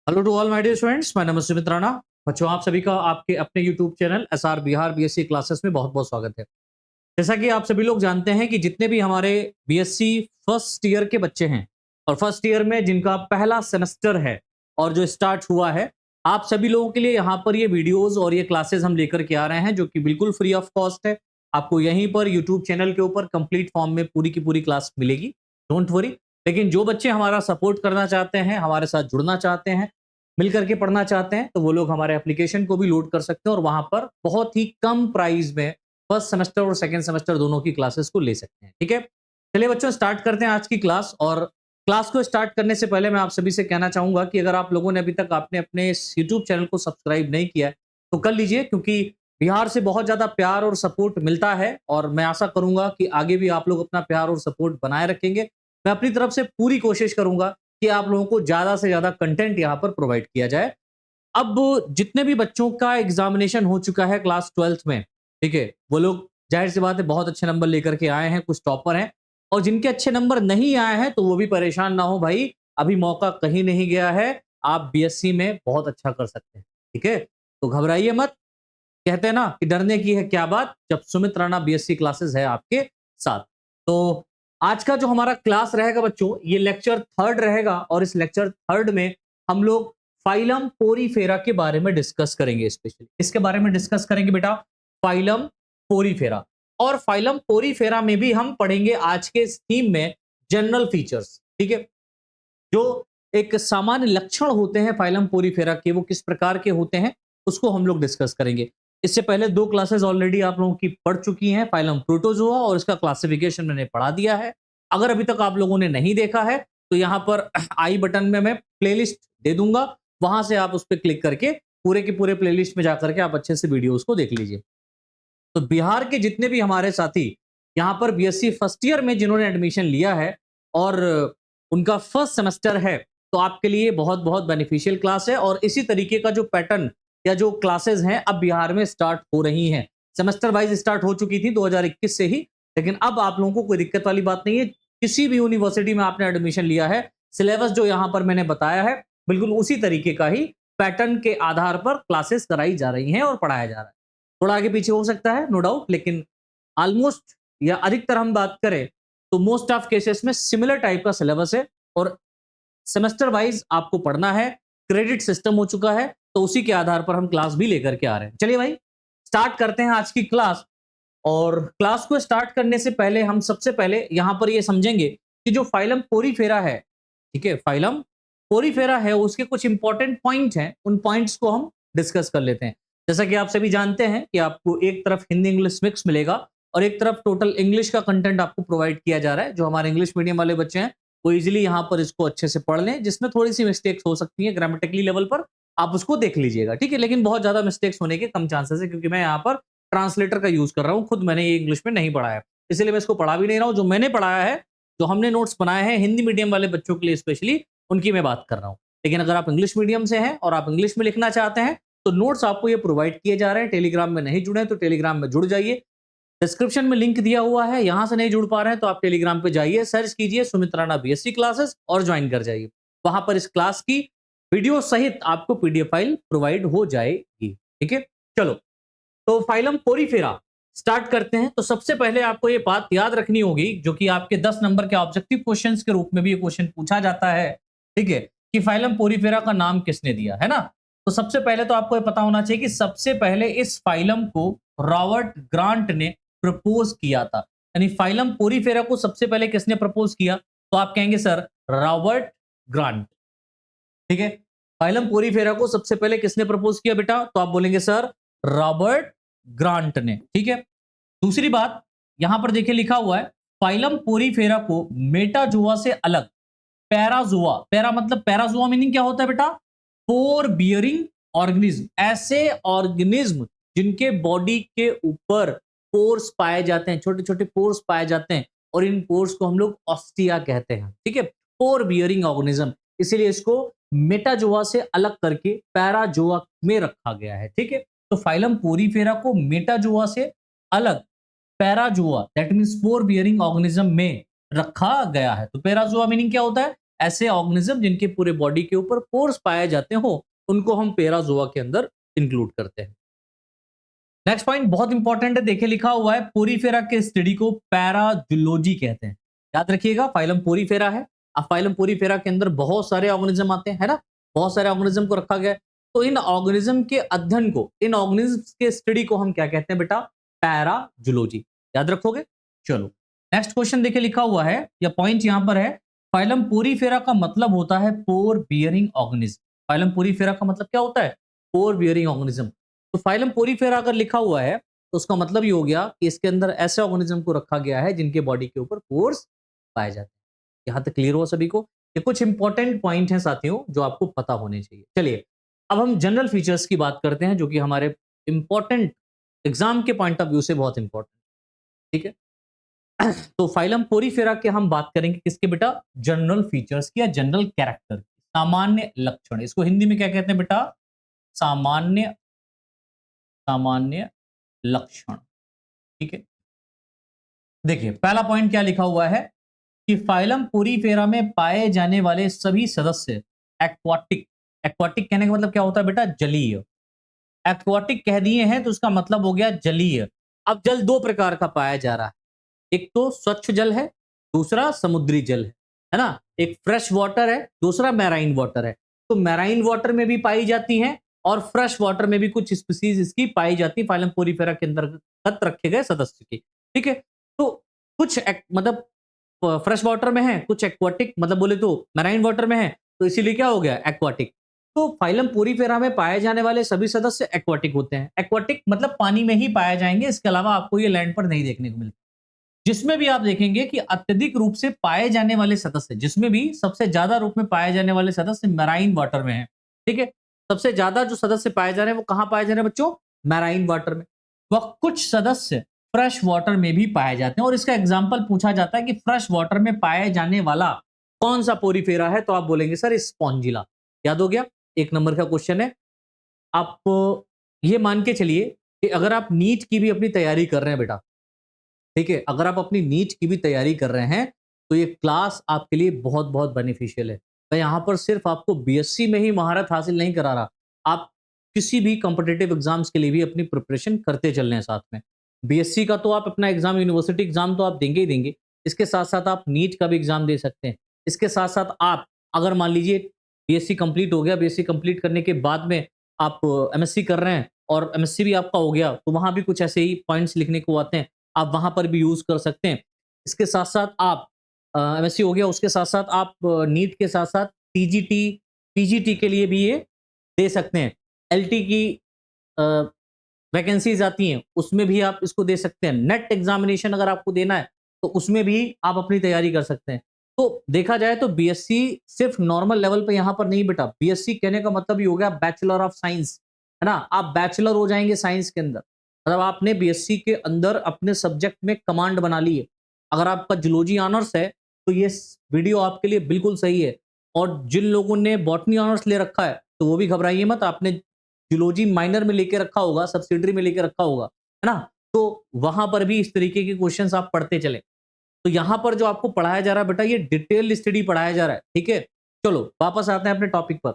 Hello to all my dear students, my name is Sumit Rana. बच्चों, आप सभी का आपके अपने YouTube channel SR Bihar BSc classes में बहुत बहुत स्वागत है। जैसा कि आप सभी लोग जानते हैं कि जितने भी हमारे बीएससी फर्स्ट ईयर के बच्चे हैं और फर्स्ट ईयर में जिनका पहला सेमेस्टर है और जो स्टार्ट हुआ है, आप सभी लोगों के लिए यहाँ पर ये वीडियोस और ये क्लासेस हम लेकर के आ रहे हैं जो कि बिल्कुल फ्री ऑफ कॉस्ट है। आपको यहीं पर यूट्यूब चैनल के ऊपर कंप्लीट फॉर्म में पूरी की पूरी क्लास मिलेगी, डोंट वरी। लेकिन जो बच्चे हमारा सपोर्ट करना चाहते हैं, हमारे साथ जुड़ना चाहते हैं, मिल करके पढ़ना चाहते हैं, तो वो लोग हमारे एप्लीकेशन को भी लोड कर सकते हैं और वहां पर बहुत ही कम प्राइस में फर्स्ट सेमेस्टर और सेकंड सेमेस्टर दोनों की क्लासेस को ले सकते हैं। ठीक है, चलिए बच्चों स्टार्ट करते हैं आज की क्लास। और क्लास को स्टार्ट करने से पहले मैं आप सभी से कहना चाहूंगा कि अगर आप लोगों ने अभी तक आपने अपने इस यूट्यूब चैनल को सब्सक्राइब नहीं किया है तो कर लीजिए, क्योंकि बिहार से बहुत ज्यादा प्यार और सपोर्ट मिलता है और मैं आशा करूंगा कि आगे भी आप लोग अपना प्यार और सपोर्ट बनाए रखेंगे। मैं अपनी तरफ से पूरी कोशिश करूंगा कि आप लोगों को ज्यादा से ज्यादा कंटेंट यहाँ पर प्रोवाइड किया जाए। अब जितने भी बच्चों का एग्जामिनेशन हो चुका है क्लास 12th में, ठीक है, वो लोग जाहिर सी बात है बहुत अच्छे नंबर लेकर के आए हैं, कुछ टॉपर हैं। और जिनके अच्छे नंबर नहीं आए हैं तो वो भी परेशान ना हो भाई, अभी मौका कहीं नहीं गया है। आप बीएससी में बहुत अच्छा कर सकते हैं, ठीक है, तो घबराइए मत। कहते हैं ना कि डरने की है क्या बात, जब सुमित राणा बीएससी क्लासेस है आपके साथ। तो आज का जो हमारा क्लास रहेगा बच्चों, ये लेक्चर थर्ड रहेगा और इस लेक्चर थर्ड में हम लोग फाइलम पोरीफेरा के बारे में डिस्कस करेंगे। स्पेशली इसके बारे में डिस्कस करेंगे बेटा, फाइलम पोरीफेरा। और फाइलम पोरीफेरा में भी हम पढ़ेंगे आज के इस थीम में जनरल फीचर्स, ठीक है, जो एक सामान्य लक्षण होते हैं फाइलम पोरीफेरा के, वो किस प्रकार के होते हैं उसको हम लोग डिस्कस करेंगे। इससे पहले दो क्लासेस ऑलरेडी आप लोगों की पढ़ चुकी हैं, फाइलम प्रोटोजोआ और इसका क्लासिफिकेशन मैंने पढ़ा दिया है। अगर अभी तक आप लोगों ने नहीं देखा है तो यहाँ पर आई बटन में मैं प्लेलिस्ट दे दूंगा, वहां से आप उस पर क्लिक करके पूरे के पूरे प्लेलिस्ट में जाकर के आप अच्छे से वीडियोस को देख लीजिए। तो बिहार के जितने भी हमारे साथी यहाँ पर बीएससी फर्स्ट ईयर में जिन्होंने एडमिशन लिया है और उनका फर्स्ट सेमेस्टर है, तो आपके लिए बहुत बहुत बेनिफिशियल क्लास है। और इसी तरीके का जो पैटर्न या जो क्लासेस हैं अब बिहार में स्टार्ट हो रही हैं, सेमेस्टर वाइज स्टार्ट हो चुकी थी 2021 से ही, लेकिन अब आप लोगों को कोई दिक्कत वाली बात नहीं है। किसी भी यूनिवर्सिटी में आपने एडमिशन लिया है, सिलेबस जो यहाँ पर मैंने बताया है बिल्कुल उसी तरीके का ही पैटर्न के आधार पर क्लासेस कराई जा रही हैं और पढ़ाया जा रहा है। थोड़ा आगे पीछे हो सकता है नो डाउट, लेकिन ऑलमोस्ट या अधिकतर हम बात करें तो मोस्ट ऑफ केसेस में सिमिलर टाइप का सिलेबस है और सेमेस्टर वाइज आपको पढ़ना है। क्रेडिट सिस्टम हो चुका है तो उसी के आधार पर हम क्लास भी लेकर के आ रहे हैं। चलिए भाई स्टार्ट करते हैं आज की क्लास। और क्लास को स्टार्ट करने से पहले हम सबसे पहले यहां पर ये समझेंगे कि जो फाइलम पोरीफेरा है, ठीक है, फाइलम पोरीफेरा है, उसके कुछ इंपॉर्टेंट पॉइंट हैं, उन पॉइंट्स को हम डिस्कस कर लेते हैं। जैसा कि आप सभी जानते हैं कि आपको एक तरफ हिंदी इंग्लिश मिक्स मिलेगा और एक तरफ टोटल इंग्लिश का कंटेंट आपको प्रोवाइड किया जा रहा है। जो हमारे इंग्लिश मीडियम वाले बच्चे हैं वो इजीली यहाँ पर इसको अच्छे से पढ़ लें, जिसमें थोड़ी सी मिस्टेक्स हो सकती है ग्रामेटिकली लेवल पर, आप उसको देख लीजिएगा, ठीक है, लेकिन बहुत ज्यादा मिस्टेक्स होने के कम चांसेस है, क्योंकि मैं यहाँ पर ट्रांसलेटर का यूज कर रहा हूँ, खुद मैंने ये इंग्लिश में नहीं पढ़ा है, इसलिए मैं इसको पढ़ा भी नहीं रहा हूँ। जो मैंने पढ़ाया है, जो हमने नोट्स बनाए हैं हिंदी मीडियम वाले बच्चों के लिए स्पेशली, उनकी मैं बात कर रहा हूँ। लेकिन अगर आप इंग्लिश मीडियम से हैं और आप इंग्लिश में लिखना चाहते हैं तो नोट्स आपको ये प्रोवाइड किए जा रहे हैं। टेलीग्राम में नहीं जुड़े तो टेलीग्राम में जुड़ जाइए, डिस्क्रिप्शन में लिंक दिया हुआ है, यहां से नहीं जुड़ पा रहे हैं तो आप टेलीग्राम पे जाइए, सर्च कीजिए सुमित राणा बीएससी क्लासेस और ज्वाइन कर जाइए। वहां पर इस क्लास की वीडियो सहित आपको पीडीएफ फाइल प्रोवाइड हो जाएगी, ठीक है। चलो तो फाइलम पोरीफेरा स्टार्ट करते हैं। तो सबसे पहले आपको ये बात याद रखनी होगी, जो कि आपके 10 नंबर के ऑब्जेक्टिव क्वेश्चंस के रूप में भी ये क्वेश्चन पूछा जाता है, ठीक है, कि फाइलम पोरीफेरा का नाम किसने दिया है ना। तो सबसे पहले तो आपको ये पता होना चाहिए कि सबसे पहले इस फाइलम को रॉबर्ट ग्रांट ने प्रपोज किया था। यानी फाइलम पोरीफेरा को सबसे पहले किसने प्रपोज किया, तो आप कहेंगे सर रॉबर्ट ग्रांट, ठीक है। फाइलम पोरीफेरा को सबसे पहले किसने प्रपोज किया बेटा, तो आप बोलेंगे सर रॉबर्ट ग्रांट ने, ठीक है। दूसरी बात यहां पर देखिए लिखा हुआ है, फाइलम पोरीफेरा को मेटाजोआ से अलग पैराजोआ, पैरा मतलब पैराजोआ मीनिंग क्या होता है बेटा, पोर बियरिंग ऑर्गेनिज्म, ऐसे ऑर्गेनिज्म जिनके बॉडी के ऊपर पोर्स पाए जाते हैं, छोटे छोटे पोर्स पाए जाते हैं, और इन पोर्स को हम लोग ऑस्टिया कहते हैं, ठीक है, पोर बियरिंग ऑर्गेनिज्म, इसीलिए इसको मेटाजोआ से अलग करके पैराजोआ में रखा गया है, ठीक है। तो फाइलम पोरीफेरा को मेटाजोआ से अलग Parazoa that mean spore bearing organism में रखा गया है। तो पैराजोआ मीनिंग क्या होता है, ऐसे ऑर्गेनिज्म जिनके पूरे बॉडी के ऊपर पोर्स पाए जाते हो उनको हम पैराजोआ के अंदर इंक्लूड करते हैं। नेक्स्ट पॉइंट बहुत इंपॉर्टेंट है, देखिए लिखा हुआ है पोरीफेरा के स्टडी को पैराजूलॉजी कहते हैं। याद रखिएगा फाइलम पोरीफेरा है। अब फाइलम पोरीफेरा के अंदर बहुत सारे ऑर्गेनिज्म आते हैं, है ना, बहुत सारे ऑर्गेनिज्म को रखा गया है। तो इन ऑर्गेनिज्म के अध्ययन को, इन ऑर्गेनिज्म के स्टडी को हम क्या कहते हैं बेटा, पैराजूलॉजी। याद रखोगे। चलो नेक्स्ट क्वेश्चन देखिए लिखा हुआ है, या पॉइंट यहां पर है, फाइलम पोरीफेरा का मतलब होता है पोर बियरिंग ऑर्गेनिज्म। फाइलम पोरीफेरा का मतलब क्या होता है, पोर बियरिंग ऑर्गेनिज्म। तो फाइलम पोरीफेरा अगर लिखा हुआ है तो उसका मतलब ये हो गया कि इसके अंदर ऐसे ऑर्गेनिज्म को रखा गया है जिनके बॉडी के ऊपर पोर्स पाए जाते हैं। यहां तक क्लियर हुआ सभी को। ये कुछ इंपॉर्टेंट पॉइंट हैं साथियों जो आपको पता होने चाहिए। चलिए अब हम जनरल फीचर्स की बात करते हैं जो कि हमारे इंपॉर्टेंट एग्जाम के पॉइंट ऑफ व्यू से बहुत इंपॉर्टेंट, ठीक है। तो फाइलम पोरीफेरा के हम बात करेंगे किसके बेटा, जनरल फीचर्स की या जनरल कैरेक्टर, सामान्य लक्षण। इसको हिंदी में क्या कहते हैं बेटा, सामान्य सामान्य लक्षण, ठीक है। देखिए पहला पॉइंट क्या लिखा हुआ है कि फाइलम पोरीफेरा में पाए जाने वाले सभी सदस्य एक्वाटिक, एक्वाटिक कहने का मतलब क्या होता है बेटा, जलीय। एक्वाटिक कह दिए हैं तो उसका मतलब हो गया जलीय। अब जल दो प्रकार का पाया जा रहा है, एक तो स्वच्छ जल है, दूसरा समुद्री जल है ना। एक फ्रेश वाटर है, दूसरा मैराइन वाटर है। तो मैराइन वाटर में भी पाई जाती हैं और फ्रेश वाटर में भी कुछ स्पीसीज इसकी पाई जाती है फाइलम पोरीफेरा के अंतर्गत रखे गए सदस्य की, ठीक है। तो कुछ मतलब फ्रेश वाटर में है, कुछ एक्वाटिक मतलब बोले तो मैराइन वाटर में है, तो इसीलिए क्या हो गया एक्वाटिक। तो फाइलम पोरीफेरा में पाए जाने वाले सभी सदस्य एक्वाटिक होते हैं। एक्वाटिक मतलब पानी में ही पाए जाएंगे, इसके अलावा आपको ये लैंड पर नहीं देखने को मिलता। जिसमें भी आप देखेंगे कि अत्यधिक रूप से पाए जाने वाले सदस्य, जिसमें भी सबसे ज्यादा रूप में पाए जाने वाले सदस्य मैराइन वाटर में है, ठीक है। सबसे ज्यादा जो सदस्य पाए जा रहे हैं वो कहां पाए जा रहे हैं बच्चों, मैराइन वाटर में। वह कुछ सदस्य फ्रेश वाटर में भी पाए जाते हैं और इसका एग्जाम्पल पूछा जाता है कि फ्रेश वाटर में पाए जाने वाला कौन सा पोरीफेरा है, तो आप बोलेंगे सर स्पॉन्जिला। याद हो गया, एक नंबर का क्वेश्चन है। आप ये मान के चलिए कि अगर आप नीट की भी अपनी तैयारी कर रहे हैं बेटा, ठीक है, अगर आप अपनी नीट की भी तैयारी कर रहे हैं तो ये क्लास आपके लिए बहुत बहुत बेनिफिशियल है। मैं यहाँ पर सिर्फ आपको बीएससी में ही महारत हासिल नहीं करा रहा, आप किसी भी कॉम्पिटिटिव एग्जाम्स के लिए भी अपनी प्रिपरेशन करते चल रहे हैं साथ में। बीएससी का तो आप अपना एग्जाम, यूनिवर्सिटी एग्जाम तो आप देंगे ही देंगे, इसके साथ साथ आप नीट का भी एग्जाम दे सकते हैं। इसके साथ साथ आप अगर मान लीजिए बीएससी कंप्लीट हो गया, बीएससी कंप्लीट करने के बाद में आप एमएससी कर रहे हैं और एमएससी भी आपका हो गया, तो वहां भी कुछ ऐसे ही पॉइंट्स लिखने को आते हैं, आप वहां पर भी यूज कर सकते हैं। इसके साथ साथ आप एमएससी हो गया, उसके साथ साथ आप नीट के साथ साथ टीजीटी, पीजीटी के लिए भी ये दे सकते हैं। एलटी की वैकेंसीज आती हैं, उसमें भी आप इसको दे सकते हैं। नेट एग्जामिनेशन अगर आपको देना है तो उसमें भी आप अपनी तैयारी कर सकते हैं। तो देखा जाए तो बीएससी सिर्फ नॉर्मल लेवल पे यहाँ पर नहीं बेटा, बीएससी कहने का मतलब ही हो गया बैचलर ऑफ साइंस, है ना। आप बैचलर हो जाएंगे साइंस के अंदर, मतलब आपने बीएससी के अंदर अपने सब्जेक्ट में कमांड बना ली है। अगर आपका जूलॉजी ऑनर्स है तो ये वीडियो आपके लिए बिल्कुल सही है। और जिन लोगों ने बॉटनी ऑनर्स ले रखा है तो वो भी घबराइए मत, आपने जूलॉजी माइनर में लेके रखा होगा, सब्सिडरी में लेके रखा होगा, है ना। तो वहां पर भी इस तरीके के क्वेश्चंस आप पढ़ते चले। तो यहाँ पर जो आपको पढ़ाया जा रहा है बेटा, ये डिटेल स्टडी पढ़ाया जा रहा है, ठीक है। चलो वापस आते हैं अपने टॉपिक पर।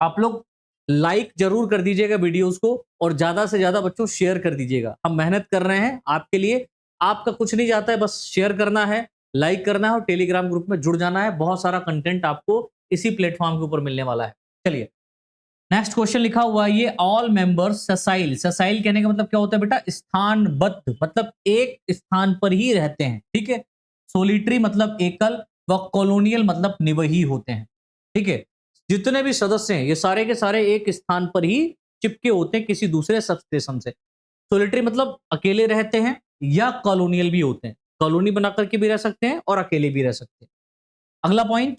आप लोग लाइक जरूर कर दीजिएगा वीडियोस को और ज्यादा से ज्यादा बच्चों शेयर कर दीजिएगा। हम मेहनत कर रहे हैं आपके लिए, आपका कुछ नहीं जाता है, बस शेयर करना है, लाइक करना है और टेलीग्राम ग्रुप में जुड़ जाना है। बहुत सारा कंटेंट आपको इसी प्लेटफॉर्म के ऊपर मिलने वाला है। चलिए नेक्स्ट क्वेश्चन लिखा हुआ है, ये ऑल मेंबर्स ससाइल, ससाइल कहने का मतलब क्या होता है बेटा, स्थानबद्ध, मतलब एक स्थान पर ही रहते हैं, ठीक है। सोलिटरी मतलब एकल, व कॉलोनियल मतलब निवही होते हैं, ठीक है। जितने भी सदस्य हैं ये सारे के सारे एक स्थान पर ही चिपके होते हैं किसी दूसरे सबस्टेशन से। सोलिटरी मतलब अकेले रहते हैं या कॉलोनियल भी होते हैं, कॉलोनी बना करके भी रह सकते हैं और अकेले भी रह सकते हैं। अगला पॉइंट,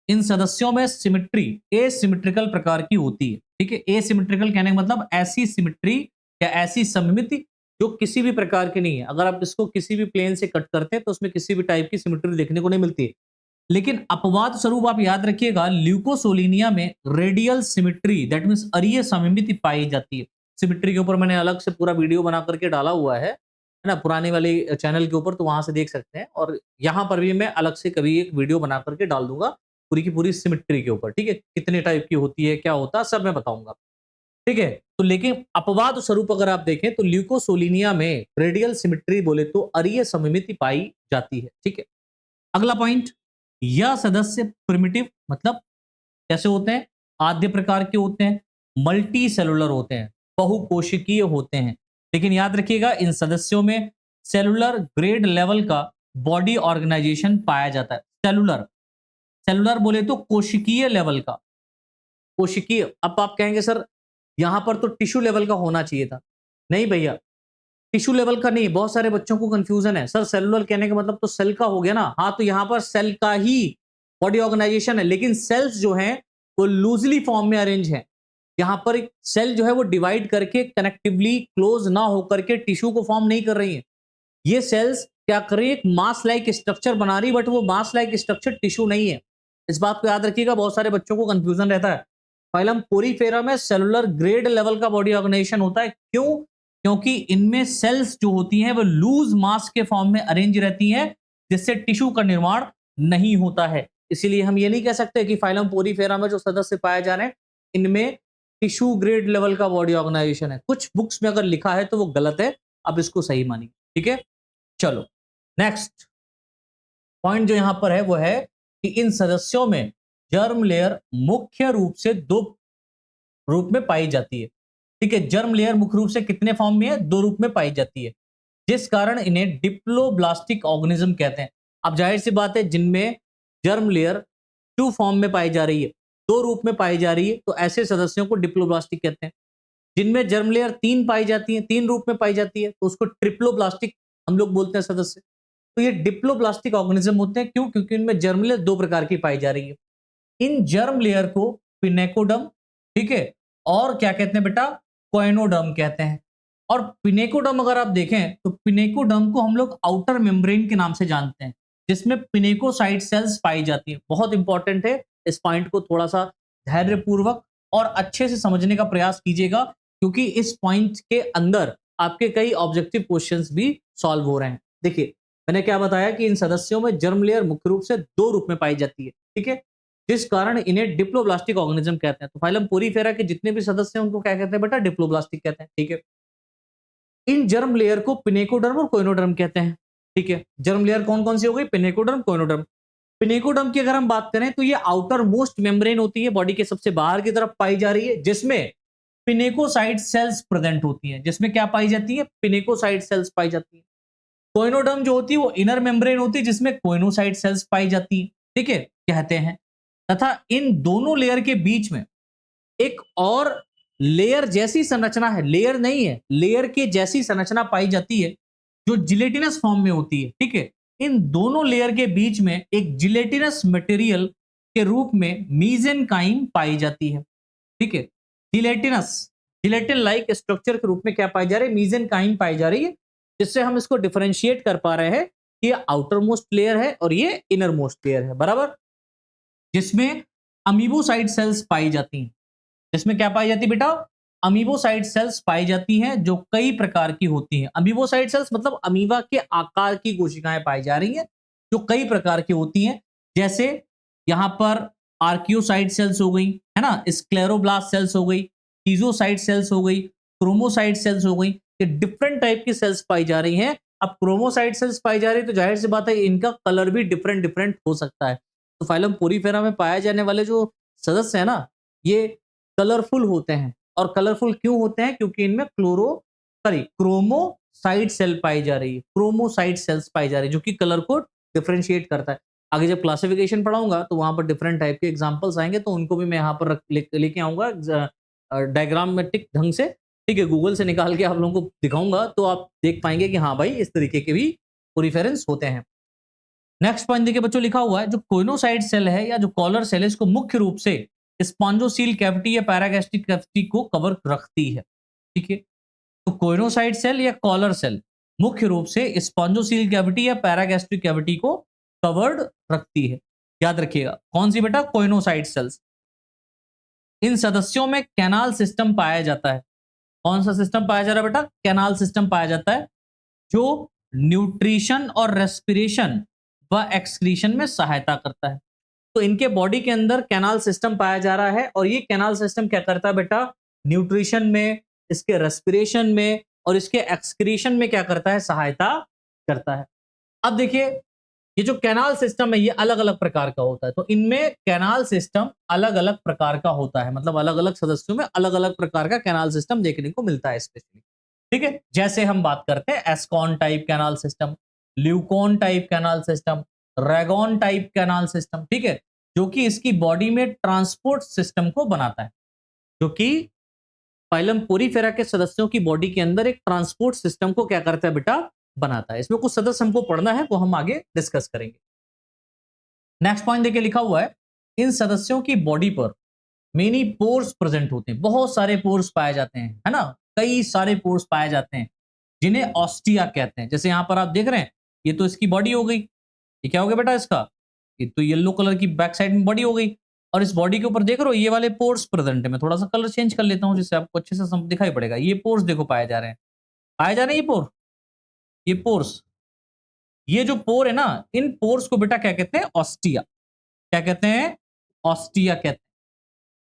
इन सदस्यों में सिमिट्री एसिमेट्रिकल प्रकार की होती है, ठीक है। एसिमेट्रिकल कहने का मतलब ऐसी सिमिट्री या ऐसी सममिति जो किसी भी प्रकार की नहीं है। अगर आप इसको किसी भी प्लेन से कट करते हैं तो उसमें किसी भी टाइप की सिमिट्री देखने को नहीं मिलती है। लेकिन अपवाद स्वरूप आप याद रखिएगा, ल्यूकोसोलिनिया में रेडियल सिमिट्री दैट मींस अरीय सममिति पाई जाती है। सिमिट्री के ऊपर मैंने अलग से पूरा वीडियो बना करके डाला हुआ है ना, पुराने वाले चैनल के ऊपर, तो वहां से देख सकते हैं। और यहाँ पर भी मैं अलग से कभी एक वीडियो बना करके डाल दूंगा पूरी की पूरी सिमेट्री के ऊपर, ठीक है, कितने टाइप की होती है, क्या होता है, सब मैं बताऊंगा, ठीक है। तो लेकिन अपवाद स्वरूप अगर आप देखें तो ल्यूकोसोलिनिया में रेडियल सिमेट्री बोले तो अरीय सममिति पाई जाती है, ठीक है। अगला पॉइंट, यह सदस्य प्रिमिटिव मतलब कैसे होते हैं, आद्य प्रकार के होते हैं, मल्टी सेलुलर होते हैं, बहुकोशिकीय होते हैं। लेकिन याद रखिएगा इन सदस्यों में सेलुलर ग्रेड लेवल का बॉडी ऑर्गेनाइजेशन पाया जाता है। सेलुलर, सेलुलर बोले तो कोशिकीय लेवल का, कोशिकीय। अब आप कहेंगे सर यहां पर तो टिश्यू लेवल का होना चाहिए था। नहीं भैया, टिश्यू लेवल का नहीं। बहुत सारे बच्चों को कंफ्यूजन है, सर सेलुलर कहने का मतलब तो सेल का हो गया ना। हाँ, तो यहां पर सेल का ही बॉडी ऑर्गेनाइजेशन है, लेकिन सेल्स जो हैं वो लूजली फॉर्म में अरेंज है। यहां पर एक सेल जो है वो डिवाइड करके कनेक्टिवली क्लोज ना होकर के टिश्यू को फॉर्म नहीं कर रही है। ये सेल्स क्या कर रही है, एक मास लाइक स्ट्रक्चर बना रही है, बट वो मास लाइक स्ट्रक्चर टिश्यू नहीं है। इस बात को याद रखिएगा, बहुत सारे बच्चों को कंफ्यूजन रहता है। फाइलम पोरीफेरा में सेलुलर ग्रेड लेवल का बॉडी ऑर्गेनाइजेशन होता है। क्यों? क्योंकि इनमें सेल्स जो होती हैं वो लूज मास के फॉर्म में अरेंज रहती हैं, जिससे टिश्यू का निर्माण नहीं होता है। इसीलिए हम ये नहीं कह सकते कि फाइलम पोरीफेरा में जो सदस्य पाए जा रहे हैं इनमें टिश्यू ग्रेड लेवल का बॉडी ऑर्गेनाइजेशन है। कुछ बुक्स में अगर लिखा है तो वो गलत है, अब इसको सही मानिए, ठीक है। चलो नेक्स्ट पॉइंट जो यहां पर है वो है कि इन सदस्यों में जर्म लेयर मुख्य रूप से दो रूप में पाई जाती है, ठीक है। जर्म लेयर मुख्य रूप से कितने फॉर्म में है, दो रूप में पाई जाती है, जिस कारण इन्हें डिप्लोब्लास्टिक ऑर्गेनिज्म कहते हैं। अब जाहिर सी बात है जिनमें जर्म लेयर टू फॉर्म में पाई जा रही है, दो रूप में पाई जा रही है, तो ऐसे सदस्यों को डिप्लोब्लास्टिक कहते हैं। जिनमें जर्म लेयर तीन पाई जाती है, तीन रूप में पाई जाती है, तो उसको ट्रिप्लोब्लास्टिक हम लोग बोलते हैं सदस्य। तो ये डिप्लोब्लास्टिक ऑर्गेनिज्म होते हैं। क्यों? क्योंकि इनमें जर्म लेयर दो प्रकार की पाई जा रही है। इन जर्म लेयर को पिनेकोडर्म, ठीक है, और क्या कहते हैं बेटा, कोएनोडर्म कहते हैं। और पिनेकोडर्म अगर आप देखें तो पिनेकोडर्म को हम लोग आउटर मेम्ब्रेन के नाम से जानते हैं, जिसमें पिनेकोसाइट सेल्स पाई जाती है। बहुत इंपॉर्टेंट है, इस पॉइंट को थोड़ा सा धैर्यपूर्वक और अच्छे से समझने का प्रयास कीजिएगा, क्योंकि इस पॉइंट के अंदर आपके कई ऑब्जेक्टिव क्वेश्चंस भी सॉल्व हो रहे हैं। देखिए मैंने क्या बताया कि इन सदस्यों में जर्म लेयर मुख्य रूप से दो रूप में पाई जाती है, ठीक है, जिस कारण इन्हें डिप्लोब्लास्टिक ऑर्गेनिज्म कहते हैं। तो फाइलम पोरीफेरा के जितने भी सदस्य हैं उनको क्या कहते हैं बेटा, डिप्लोब्लास्टिक कहते हैं, ठीक है। इन जर्म लेयर को पिनेकोडर्म और कोएनोडर्म कहते हैं, ठीक है। जर्म लेयर कौन कौन सी हो गई, पिनेकोडर्म, कोएनोडर्म। पिनेकोडर्म की अगर हम बात करें तो ये आउटर मोस्ट मेम्ब्रेन होती है, बॉडी के सबसे बाहर की तरफ पाई जा रही है, जिसमें पिनेकोसाइट सेल्स प्रेजेंट होती हैं। जिसमें क्या पाई जाती है, पिनेकोसाइट सेल्स पाई जाती है। कोइनोडर्म जो होती है वो इनर मेम्ब्रेन होती है, जिसमें कोइनोसाइट सेल्स पाई जाती है, ठीक है, कहते हैं। तथा इन दोनों लेयर के बीच में एक और लेयर जैसी संरचना है, लेयर नहीं है, लेयर के जैसी संरचना पाई जाती है, जो जिलेटिनस फॉर्म में होती है, ठीक है। इन दोनों लेयर के बीच में एक जिलेटिनस मटेरियल के रूप में मीजेनकाइम पाई जाती है, ठीक है। जिलेटिनस, जिलेटिन लाइक स्ट्रक्चर के रूप में क्या पाई जा रही है, मीजेनकाइम पाई जा रही है, जिससे हम इसको डिफरेंशिएट कर पा रहे हैं कि ये आउटर मोस्ट लेयर है और ये इनर मोस्ट लेयर है, बराबर। जिसमें अमीबोसाइट सेल्स पाई जाती हैं। जिसमें क्या पाई जाती है बेटा, अमीबोसाइट सेल्स पाई जाती हैं, जो कई प्रकार की होती हैं। अमीबोसाइट सेल्स मतलब अमीबा के आकार की कोशिकाएं पाई जा रही हैं, जो कई प्रकार की होती हैं। जैसे यहां पर आर्कियोसाइट सेल्स हो गई, है ना, स्क्लेरोब्लास्ट सेल्स हो गई, कीजोसाइट सेल्स हो गई, क्रोमोसाइट सेल्स हो गई। ये डिफरेंट टाइप की सेल्स पाई जा रही हैं। अब क्रोमोसाइट सेल्स पाई जा रही है तो जाहिर सी बात है इनका कलर भी डिफरेंट डिफरेंट हो सकता है। तो फाइलम पोरीफेरा में पाए जाने वाले जो सदस्य है ना, ये कलरफुल होते हैं। और कलरफुल क्यों होते हैं, क्योंकि इनमें क्रोमोसाइट सेल पाई जा रही है, क्रोमोसाइट सेल्स पाई जा रही है, जो कि कलर को डिफरेंशिएट करता है। आगे जब क्लासिफिकेशन पढ़ाऊंगा तो वहां पर डिफरेंट टाइप के एग्जांपल्स आएंगे, तो उनको भी मैं यहाँ पर लेके आऊंगा डायग्रामेटिक ढंग से, ठीक है। गूगल से निकाल के आप लोगों को दिखाऊंगा तो आप देख पाएंगे कि हाँ भाई इस तरीके के भी पोरीफेरेंस होते हैं। नेक्स्ट पॉइंट देखिए बच्चों, लिखा हुआ है जो कोइनोसाइट सेल है या जो कॉलर सेल है, इसको मुख्य रूप से स्पॉन्जोसील कैविटी या पैरागैस्ट्रिक कैविटी को कवर रखती है, ठीक है। तो कोइनोसाइट सेल या कॉलर सेल मुख्य रूप से स्पॉन्जोसील कैविटी या पैरागैस्ट्रिक कैविटी को कवर्ड रखती है। याद रखिएगा कौन सी बेटा, कोइनोसाइट सेल्स। इन सदस्यों में कैनाल सिस्टम पाया जाता है। कौन सा सिस्टम पाया जा रहा है बेटा, कैनाल सिस्टम पाया जाता है, जो न्यूट्रिशन और रेस्पिरेशन व एक्सक्रीशन में सहायता करता है। तो इनके बॉडी के अंदर कैनाल सिस्टम पाया जा रहा है और ये कैनाल सिस्टम क्या करता है बेटा, न्यूट्रिशन में, इसके रेस्पिरेशन में और इसके एक्सक्रीशन में क्या करता है, सहायता करता है। अब देखिए ये जो कैनाल सिस्टम है ये अलग अलग प्रकार का होता है, तो इनमें कैनाल सिस्टम अलग अलग प्रकार का होता है, मतलब अलग अलग सदस्यों में अलग अलग प्रकार का कैनाल सिस्टम देखने को मिलता है स्पेशली। ठीक है, जैसे हम बात करते हैं ascon type canal system, leucon type canal system, rhagon type canal system, ठीक है, जो कि इसकी बॉडी में ट्रांसपोर्ट सिस्टम को बनाता है, जो कि फाइलम पोरीफेरा के सदस्यों की बॉडी के अंदर एक ट्रांसपोर्ट सिस्टम को क्या करता है बेटा, बनाता है। इसमें कुछ सदस्य हमको पढ़ना है, वो हम आगे डिस्कस करेंगे। नेक्स्ट पॉइंट देखिए लिखा हुआ है, इन सदस्यों की बॉडी पर मेनी पोर्स प्रेजेंट होते हैं, बहुत सारे पोर्स पाए जाते हैं, है ना, कई सारे पोर्स पाए जाते हैं जिन्हें ऑस्टिया कहते हैं। जैसे यहां पर आप देख रहे हैं, ये तो इसकी बॉडी हो गई, ये क्या हो गया बेटा इसका, ये तो येलो कलर की बैक साइड में बॉडी हो गई, और इस बॉडी के ऊपर देख रहे हो ये वाले पोर्स प्रेजेंट है। मैं थोड़ा सा कलर चेंज कर लेता हूं जिससे आपको अच्छे से दिखाई पड़ेगा। ये पोर्स देखो पाए जा रहे हैं, पाए जा रहे हैं ये पोर्स, ये जो पोर है ना, इन पोर्स को बेटा क्या कहते हैं, ऑस्टिया। क्या कहते हैं, ऑस्टिया कहते हैं,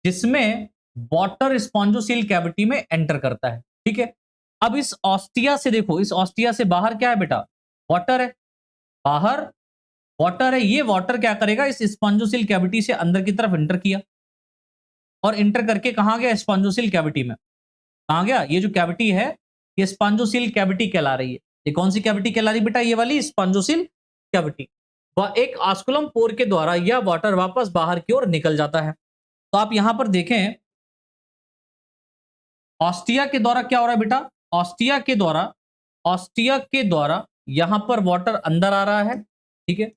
जिसमें वाटर स्पॉन्जोसील कैविटी में एंटर करता है। ठीक है, अब इस ऑस्टिया से देखो, इस ऑस्टिया से बाहर क्या है बेटा, वाटर है, बाहर वाटर है। ये वाटर क्या करेगा, इस स्पॉन्जोसील कैविटी से अंदर की तरफ एंटर किया और एंटर करके कहां गया, स्पॉन्जोसील कैविटी में। कहां गया, ये जो कैविटी है ये स्पॉन्जोसील कैविटी कहला रही है। ये कौन सी कैविटी कहला रही बेटा, ये वाली स्पॉन्जोसील कैविटी। वह एक ऑस्कुलम पोर के द्वारा यह वाटर वापस बाहर की ओर निकल जाता है। तो आप यहां पर देखें, ऑस्टिया के द्वारा क्या हो रहा है बेटा, ऑस्टिया के द्वारा यहां पर वाटर अंदर आ रहा है। ठीक है,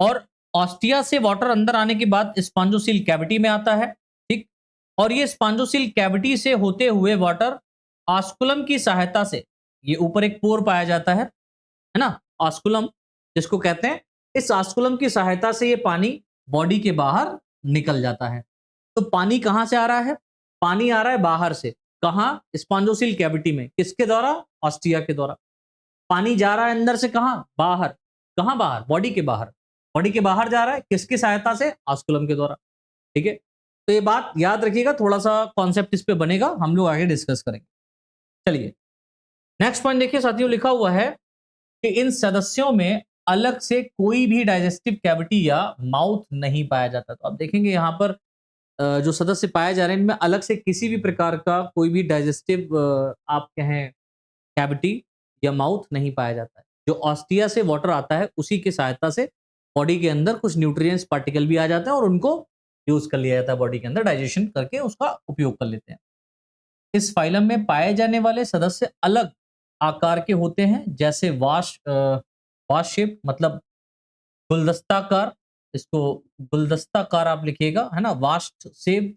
और ऑस्टिया से वाटर अंदर आने के बाद स्पॉन्जोसील कैविटी में आता है। ठीक, और ये स्पॉन्जोसील कैविटी से होते हुए वाटर ऑस्कुलम की सहायता से, ये ऊपर एक पोर पाया जाता है ना, ऑस्कुलम जिसको कहते हैं, इस ऑस्कुलम की सहायता से ये पानी बॉडी के बाहर निकल जाता है। तो पानी कहां से आ रहा है, पानी आ रहा है बाहर से, कहां, स्पॉन्जोसील कैविटी में, किसके द्वारा, ऑस्टिया के द्वारा। पानी जा रहा है अंदर से कहां, बाहर, कहां बाहर, बॉडी के बाहर, बॉडी के बाहर जा रहा है, किसकी सहायता से, ऑस्कुलम के द्वारा। ठीक है, तो ये बात याद रखिएगा, थोड़ा सा कॉन्सेप्ट इस पे बनेगा, हम लोग आगे डिस्कस करेंगे। चलिए नेक्स्ट पॉइंट देखिए साथियों, लिखा हुआ है कि इन सदस्यों में अलग से कोई भी डाइजेस्टिव कैविटी या माउथ नहीं पाया जाता। तो आप देखेंगे यहां पर जो सदस्य पाए जा रहे हैं इनमें अलग से किसी भी प्रकार का कोई भी डाइजेस्टिव आप कहें कैविटी या माउथ नहीं पाया जाता है। जो ऑस्टिया से वाटर आता है उसी की सहायता से बॉडी के अंदर कुछ न्यूट्रिएंट्स पार्टिकल भी आ जाते हैं और उनको यूज कर लिया जाता है, बॉडी के अंदर डाइजेशन करके उसका उपयोग कर लेते हैं। इस फाइलम में पाए जाने वाले सदस्य अलग आकार के होते हैं, जैसे वाश शेप, मतलब गुलदस्ताकार, इसको गुलदस्ताकार आप लिखिएगा, है ना, वास्ट शेप,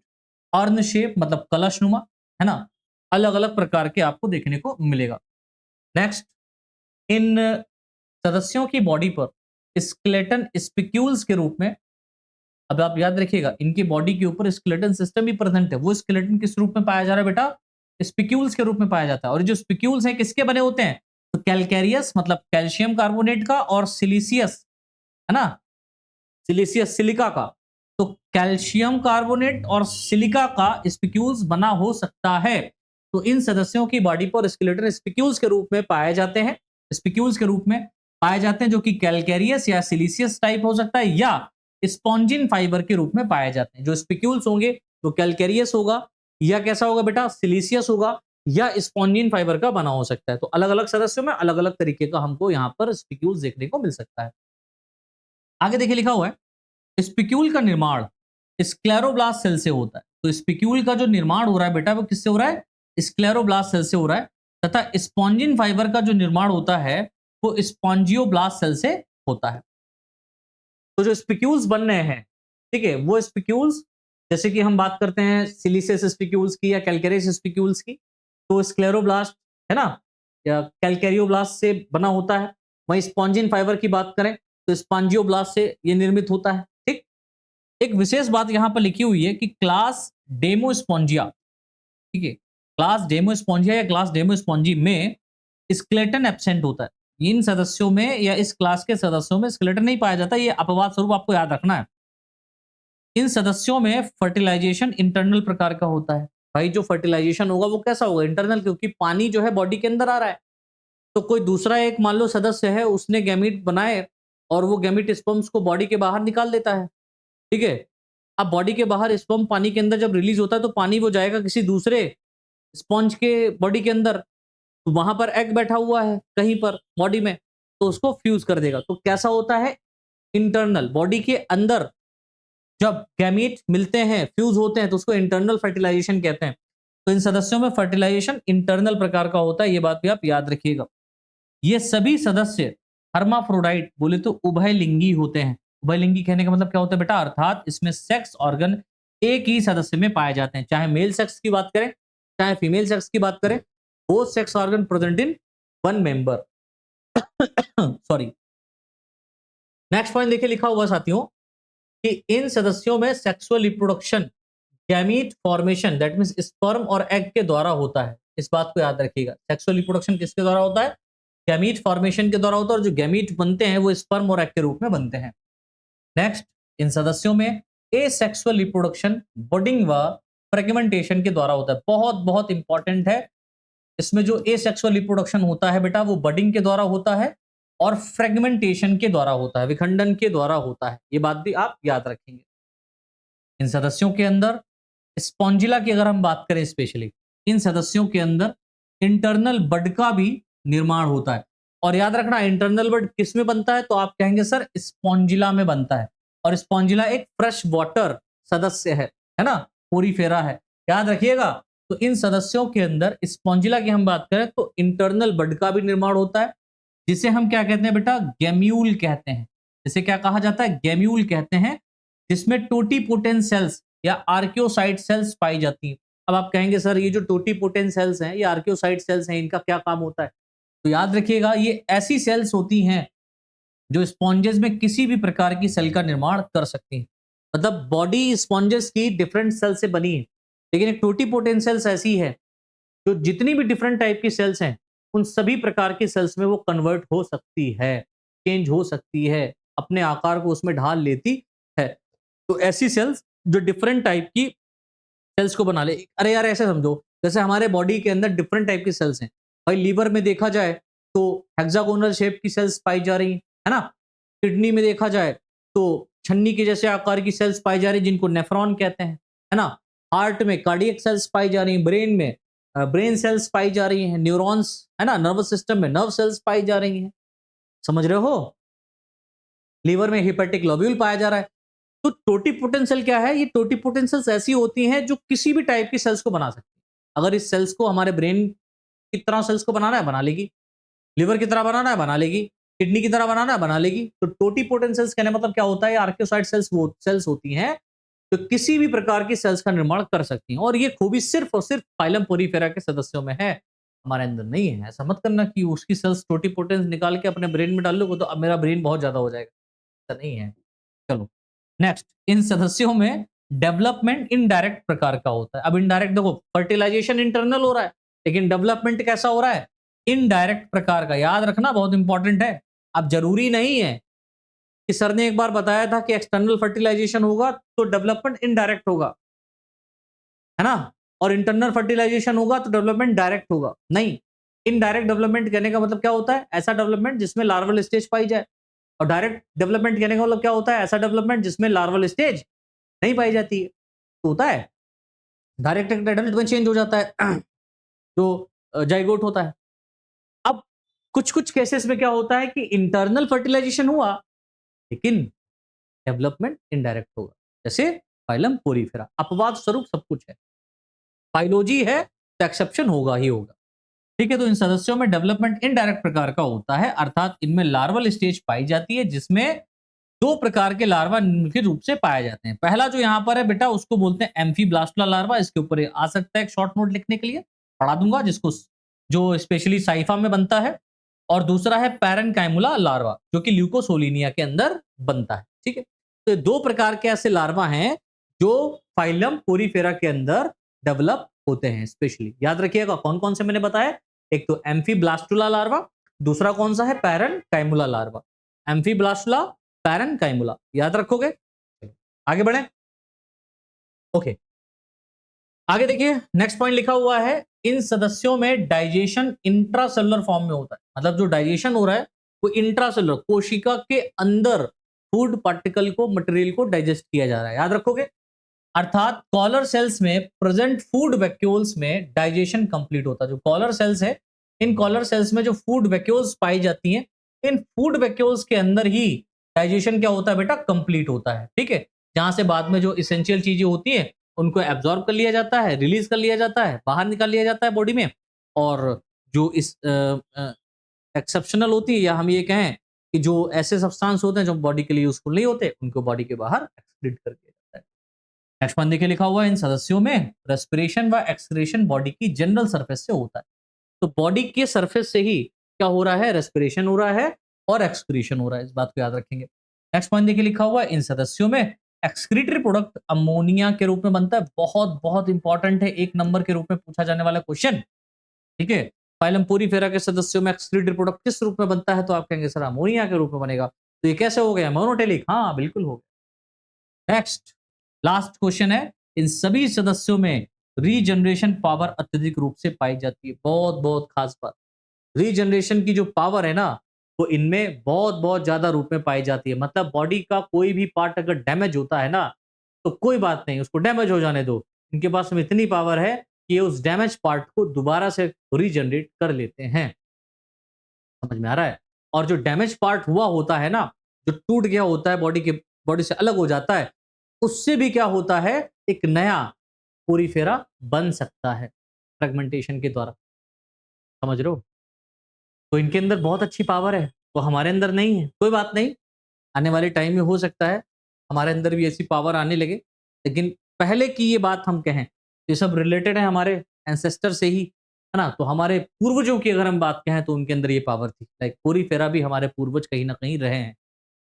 अर्न शेप मतलब कलशनुमा, है ना, अलग अलग प्रकार के आपको देखने को मिलेगा। नेक्स्ट, इन सदस्यों की बॉडी पर स्केलेटन स्पिक्यूल्स के रूप में, अब आप याद रखिएगा इनकी बॉडी के ऊपर स्केलेटन सिस्टम भी प्रेजेंट है। वो स्केलेटन किस रूप में पाया जा रहा है बेटा, स्पिक्यूल्स के रूप में पाया जाता है। और जो स्पिक्यूल्स हैं किसके बने होते हैं, तो कैलकैरियस मतलब कैल्शियम कार्बोनेट का, और सिलिसियस, है ना, सिलिसियस सिलिका का। तो कैल्शियम कार्बोनेट और सिलिका का स्पिक्यूल्स बना हो सकता है। तो इन सदस्यों की बॉडी पर स्केलेटन स्पिक्यूल्स के रूप में पाए जाते हैं, स्पिक्यूल्स के रूप में पाए जाते हैं, जो कि कैलकैरियस या सिलिसियस टाइप हो सकता है या स्पॉन्जिन फाइबर के रूप में पाए जाते हैं। जो स्पिक्यूल्स होंगे तो कैलकैरियस होगा या कैसा होगा बेटा, सिलिसियस होगा या स्पॉन्जिन फाइबर का बना हो सकता है। तो अलग अलग सदस्यों में अलग अलग तरीके का हमको यहाँ पर स्पिक्यूल्स देखने को मिल सकता है। आगे देखिए लिखा हुआ है, स्पिक्यूल का निर्माण स्क्लेरोब्लास्ट सेल से होता है। तो स्पिक्यूल का जो निर्माण हो रहा है बेटा वो किससे हो रहा है, स्क्लेरोब्लास्ट सेल से हो रहा है, तथा स्पॉन्जिन फाइबर का जो निर्माण होता है वो स्पॉन्जियोब्लास्ट सेल से होता है। तो जो स्पिक्यूल्स बन रहे हैं, ठीक है, वो स्पिक्यूल्स जैसे कि हम बात करते हैं सिलिसियस स्पिक्यूल्स की या कैलकैरियस स्पिक्यूल्स की, तो स्क्लेरोब्लास्ट, है ना, या कैलकैरियोब्लास्ट से बना होता है। वहीं स्पॉन्जिन फाइबर की बात करें तो स्पॉन्जियोब्लास्ट से ये निर्मित होता है। ठीक, एक विशेष बात यहां पर लिखी हुई है कि क्लास डेमोस्पोंजिया, ठीक है, क्लास डेमोस्पोंजिया या क्लास डेमोस्पोंजी में स्केलेटन एब्सेंट होता है। इन सदस्यों में या इस क्लास के सदस्यों में स्केलेटन नहीं पाया जाता। ये अपवाद स्वरूप आपको याद रखना है। इन सदस्यों में फर्टिलाइजेशन इंटरनल प्रकार का होता है। भाई जो फर्टिलाइजेशन होगा वो कैसा होगा? इंटरनल, क्योंकि पानी जो है बॉडी के अंदर आ रहा है। तो कोई दूसरा एक मान लो सदस्य है, उसने गैमीट बनाए और वो गैमीट स्पर्म्स को बॉडी के बाहर निकाल देता है, ठीक है। अब बॉडी के बाहर स्पर्म पानी के अंदर जब रिलीज होता है तो पानी वो जाएगा किसी दूसरे स्पॉन्ज के बॉडी के अंदर, तो वहां पर एग बैठा हुआ है कहीं पर बॉडी में, तो उसको फ्यूज कर देगा। तो कैसा होता है? इंटरनल, बॉडी के अंदर जब गैमीट मिलते हैं, फ्यूज होते हैं, तो उसको इंटरनल फर्टिलाइजेशन कहते हैं। तो इन सदस्यों में फर्टिलाइजेशन इंटरनल प्रकार का होता है, ये बात भी आप याद रखिएगा। ये सभी सदस्य हर्माफ्रोडाइट, बोले तो उभयलिंगी होते हैं। उभयलिंगी कहने का मतलब क्या होता है बेटा? अर्थात इसमें सेक्स ऑर्गन एक ही सदस्य में पाए जाते हैं, चाहे मेल सेक्स की बात करें चाहे फीमेल सेक्स की बात करें, both sex organ present in one member. Sorry. Next point देखिए, लिखा हुआ साथियों कि इन सदस्यों में sexual reproduction gamete formation, that means sperm और एग के द्वारा होता है। इस बात को याद रखिएगा, सेक्सुअल रिप्रोडक्शन किसके द्वारा होता है? गैमीट फॉर्मेशन के द्वारा होता है, और जो गैमीट बनते हैं वो स्पर्म और एग के रूप में बनते हैं। नेक्स्ट, इन सदस्यों में एसेक्सुअल रिप्रोडक्शन बडिंग व फ्रेगमेंटेशन के द्वारा होता है। बहुत बहुत इंपॉर्टेंट है। इसमें जो एसेक्सुअल रिप्रोडक्शन होता है बेटा, वो बडिंग के द्वारा होता है और फ्रेगमेंटेशन के द्वारा होता है, विखंडन के द्वारा होता है। ये बात भी आप याद रखेंगे। इन सदस्यों के अंदर स्पॉन्जिला की अगर हम बात करें, स्पेशली इन सदस्यों के अंदर इंटरनल बड का भी निर्माण होता है। और याद रखना, इंटरनल बड किस में बनता है? तो आप कहेंगे सर स्पॉन्जिला में बनता है। और स्पॉन्जिला एक फ्रेश वाटर सदस्य है ना, पोरीफेरा है, याद रखिएगा। तो इन सदस्यों के अंदर स्पॉन्जिला की हम बात करें तो इंटरनल बड का भी निर्माण होता है, जिसे हम क्या कहते हैं बेटा? गैम्यूल कहते हैं। जिसे क्या कहा जाता है? गैम्यूल कहते हैं, जिसमें टोटीपोटेंट सेल्स या आर्कियोसाइट सेल्स पाई जाती हैं। अब आप कहेंगे सर ये जो टोटीपोटेंट सेल्स हैं, ये आर्कियोसाइट सेल्स हैं, इनका क्या काम होता है? तो याद रखिएगा, ये ऐसी सेल्स होती हैं जो स्पॉन्जेस में किसी भी प्रकार की सेल का निर्माण कर सकती हैं। मतलब बॉडी स्पॉन्जेस की डिफरेंट सेल से बनी है, लेकिन एक टोटीपोटेंट सेल्स ऐसी है जो जितनी भी डिफरेंट टाइप की सेल्स हैं, उन सभी प्रकार की सेल्स में वो कन्वर्ट हो सकती है, चेंज हो सकती है, अपने आकार को उसमें ढाल लेती है। तो ऐसी सेल्स जो डिफरेंट टाइप की सेल्स को बना ले। अरे यार ऐसे समझो, जैसे हमारे बॉडी के अंदर डिफरेंट टाइप की सेल्स हैं। भाई लीवर में देखा जाए तो हेक्सागोनल शेप की सेल्स पाई जा रही है ना। किडनी में देखा जाए तो छन्नी के जैसे आकार की सेल्स पाई जा रही है, जिनको नेफ्रॉन कहते हैं, है ना। हार्ट में कार्डियक सेल्स पाई जा रही हैं, ब्रेन में ब्रेन सेल्स पाई जा रही हैं, न्यूरॉन्स, है ना, नर्वस सिस्टम में नर्व सेल्स पाई जा रही हैं। समझ रहे हो? लीवर में हिपेटिक लोब्यूल पाया जा रहा है। तो टोटीपोटेंट सेल क्या है? ये टोटीपोटेंट सेल्स ऐसी होती हैं जो किसी भी टाइप की सेल्स को बना सकती है। अगर इस सेल्स को हमारे ब्रेन की तरह सेल्स को बनाना है, बना लेगी। लिवर की तरह बनाना है, बना लेगी। किडनी की तरह बनाना है, बना लेगी। तो टोटीपोटेंट सेल्स कहने मतलब क्या होता है? आर्कियोसाइट सेल्स वो सेल्स होती हैं जो किसी भी प्रकार की सेल्स का निर्माण कर सकती हैं। और ये खूबी सिर्फ और सिर्फ फाइलम पोरीफेरा के सदस्यों में है, हमारे अंदर नहीं है। ऐसा मत करना कि उसकी सेल्स टोटीपोटेंट निकाल के अपने ब्रेन में डाल लो तो अब मेरा ब्रेन बहुत ज्यादा हो जाएगा, ऐसा नहीं है। चलो नेक्स्ट, इन सदस्यों में डेवलपमेंट इनडायरेक्ट प्रकार का होता है। अब इनडायरेक्ट देखो, फर्टिलाइजेशन इंटरनल हो रहा है, लेकिन डेवलपमेंट कैसा हो रहा है? इनडायरेक्ट प्रकार का। याद रखना, बहुत इंपॉर्टेंट है। अब जरूरी नहीं है कि सर ने एक बार बताया था कि एक्सटर्नल फर्टिलाइजेशन होगा तो डेवलपमेंट इनडायरेक्ट होगा, है ना, और इंटरनल फर्टिलाइजेशन होगा तो डेवलपमेंट डायरेक्ट होगा। नहीं, इनडायरेक्ट डेवलपमेंट कहने का मतलब क्या होता है? ऐसा डेवलपमेंट जिसमें लार्वल स्टेज पाई जाए। और डायरेक्ट डेवलपमेंट कहने का मतलब क्या होता है? ऐसा डेवलपमेंट जिसमें लार्वल स्टेज नहीं पाई जाती है। तो होता है डायरेक्ट एडल्ट में चेंज हो जाता है जो जाइगोट होता है। अब कुछ कुछ केसेस में क्या होता है कि इंटरनल फर्टिलाइजेशन हुआ लेकिन डेवलपमेंट इनडायरेक्ट होगा, जैसे फाइलम पोरीफेरा। अपवाद स्वरूप सब कुछ है, बायोलॉजी है तो एक्सेप्शन होगा ही होगा। ठीक है, तो इन सदस्यों में डेवलपमेंट इनडायरेक्ट प्रकार का होता है, अर्थात इनमें लार्वल स्टेज पाई जाती है, जिसमें दो प्रकार के लार्वा निम्नलिखित रूप से पाए जाते हैं। पहला जो यहाँ पर है बेटा, उसको बोलते हैं एम्फीब्लास्टुला लार्वा। इसके ऊपर आ सकता है एक शॉर्ट नोट लिखने के लिए, पढ़ा दूंगा, जिसको जो स्पेशली साइफा में बनता है। और दूसरा है पैरेन्काइमुला लार्वा, जो कि ल्यूकोसोलिनिया के अंदर बनता है। ठीक है, तो दो प्रकार के ऐसे लार्वा हैं जो फाइलम पोरीफेरा के अंदर डेवलप होते हैं। स्पेशली याद रखिएगा कौन कौन से मैंने बताया। एक तो एम्फीब्लास्टुला लार्वा, दूसरा कौन सा है? पैरेन्काइमुला लार्वा। एम्फीब्लास्टुला, पैरेन्काइमुला, याद रखोगे। आगे बढ़े। ओके, आगे देखिए नेक्स्ट पॉइंट लिखा हुआ है, इन सदस्यों में डाइजेशन इंट्रासेलुलर फॉर्म में होता है, मतलब जो डाइजेशन हो रहा है वो इंट्रासेलुलर कोशिका के अंदर फूड पार्टिकल को, मटेरियल को डाइजेस्ट किया जा रहा है, याद रखोगे। अर्थात कॉलर सेल्स में प्रेजेंट फूड वैक्यूल्स में डाइजेशन कंप्लीट होता है। जो कॉलर सेल्स है, इन कॉलर सेल्स में जो फूड वैक्यूल्स पाई जाती हैं, इन फूड वैक्यूल्स के अंदर ही डाइजेशन क्या होता है बेटा, कंप्लीट होता है, ठीक है। जहां से बाद में जो इसेंशियल चीजें होती हैं उनको एब्जॉर्ब कर लिया जाता है, रिलीज कर लिया जाता है, बाहर निकाल लिया जाता है बॉडी में। और जो इस एक्सेप्शनल होती है, या हम ये कहें कि जो ऐसे सब्सटेंस होते हैं जो बॉडी के लिए यूजफुल नहीं होते, उनको बॉडी के बाहर एक्सक्रीट कर दिया जाता है। नेक्स्ट वन देखिए लिखा हुआ है, इन सदस्यों में रेस्पिरेशन व एक्सक्रीशन बॉडी की जनरल सरफेस से होता है। तो बॉडी के सरफेस से ही क्या हो रहा है, रेस्पिरेशन हो रहा है और एक्सक्रीशन हो रहा है, इस बात को याद रखेंगे। नेक्स्ट पॉइंट देखिए लिखा हुआ है, इन सदस्यों में एक्सक्रीटरी प्रोडक्ट अमोनिया के रूप में बनता है। बहुत बहुत इंपॉर्टेंट है, 1 नंबर के रूप में पूछा जाने वाला क्वेश्चन, ठीक है। फाइलम पोरीफेरा के सदस्यों में एक्सक्रीटरी प्रोडक्ट किस रूप में बनता है, तो आप कहेंगे सर अमोनिया के रूप में बनेगा। तो ये कैसे हो गया, मोनोटेलिक, हाँ बिल्कुल हो गया। नेक्स्ट लास्ट क्वेश्चन है, इन सभी सदस्यों में रीजनरेशन पावर अत्यधिक रूप से पाई जाती है। बहुत बहुत खास बात, रीजनरेशन की जो पावर है ना, वो इनमें बहुत बहुत ज्यादा रूप में पाई जाती है। मतलब बॉडी का कोई भी पार्ट अगर डैमेज होता है ना, तो कोई बात नहीं, उसको डैमेज हो जाने दो, इनके पास में इतनी पावर है कि ये उस डैमेज पार्ट को दोबारा से रीजनरेट कर लेते हैं। समझ में आ रहा है। और जो डैमेज पार्ट हुआ होता है ना, जो टूट गया होता है, बॉडी से अलग हो जाता है, उससे भी क्या होता है, एक नया पोरीफेरा बन सकता है फ्रेगमेंटेशन के द्वारा। समझ रहे हो। तो इनके अंदर बहुत अच्छी पावर है, वो हमारे अंदर नहीं है। कोई बात नहीं, आने वाले टाइम में हो सकता है हमारे अंदर भी ऐसी पावर आने लगे, लेकिन पहले की ये बात हम कहें, ये सब रिलेटेड है हमारे एंसेस्टर से ही, है ना। तो हमारे पूर्वजों की अगर हम बात कहें तो उनके अंदर ये पावर थी। लाइक पोरीफेरा भी हमारे पूर्वज कहीं ना कहीं रहे हैं,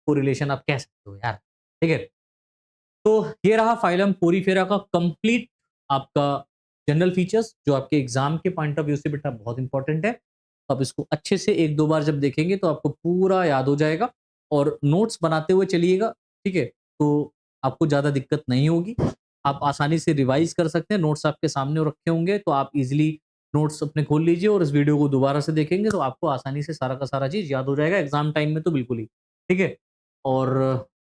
कोरिलेशन आप कह सकते हो यार, ठीक है। तो ये रहा फाइलम पोरीफेरा का कंप्लीट आपका जनरल फीचर्स, जो आपके एग्जाम के पॉइंट ऑफ व्यू से बेटा बहुत इंपॉर्टेंट है। आप इसको अच्छे से 1-2 बार जब देखेंगे तो आपको पूरा याद हो जाएगा, और नोट्स बनाते हुए चलिएगा, ठीक है। तो आपको ज़्यादा दिक्कत नहीं होगी, आप आसानी से रिवाइज कर सकते हैं। नोट्स आपके सामने रखे होंगे, तो आप इजीली नोट्स अपने खोल लीजिए और इस वीडियो को दोबारा से देखेंगे तो आपको आसानी से सारा का सारा चीज़ याद हो जाएगा एग्जाम टाइम में तो बिल्कुल ही, ठीक है। और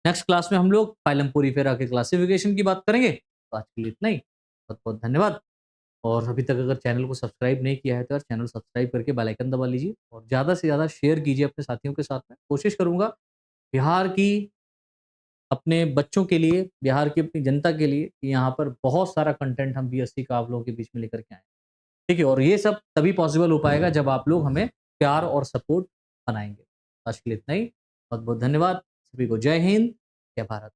नेक्स्ट क्लास में हम लोग फाइलम पोरीफेरा के क्लासिफिकेशन की बात करेंगे। तो आज के लिए इतना ही, बहुत बहुत धन्यवाद। और अभी तक अगर चैनल को सब्सक्राइब नहीं किया है तो यार चैनल सब्सक्राइब करके बेल आइकन दबा लीजिए, और ज़्यादा से ज़्यादा शेयर कीजिए अपने साथियों के साथ में। कोशिश करूँगा बिहार की, अपने बच्चों के लिए, बिहार की अपनी जनता के लिए कि यहाँ पर बहुत सारा कंटेंट हम बीएससी का आप लोगों के बीच में लेकर के आएँ। ठीक है, और ये सब तभी पॉसिबल हो पाएगा जब आप लोग हमें प्यार और सपोर्ट बनाएँगे। आज के लिए इतना ही। बहुत-बहुत धन्यवाद। सभी को जय हिंद, जय भारत।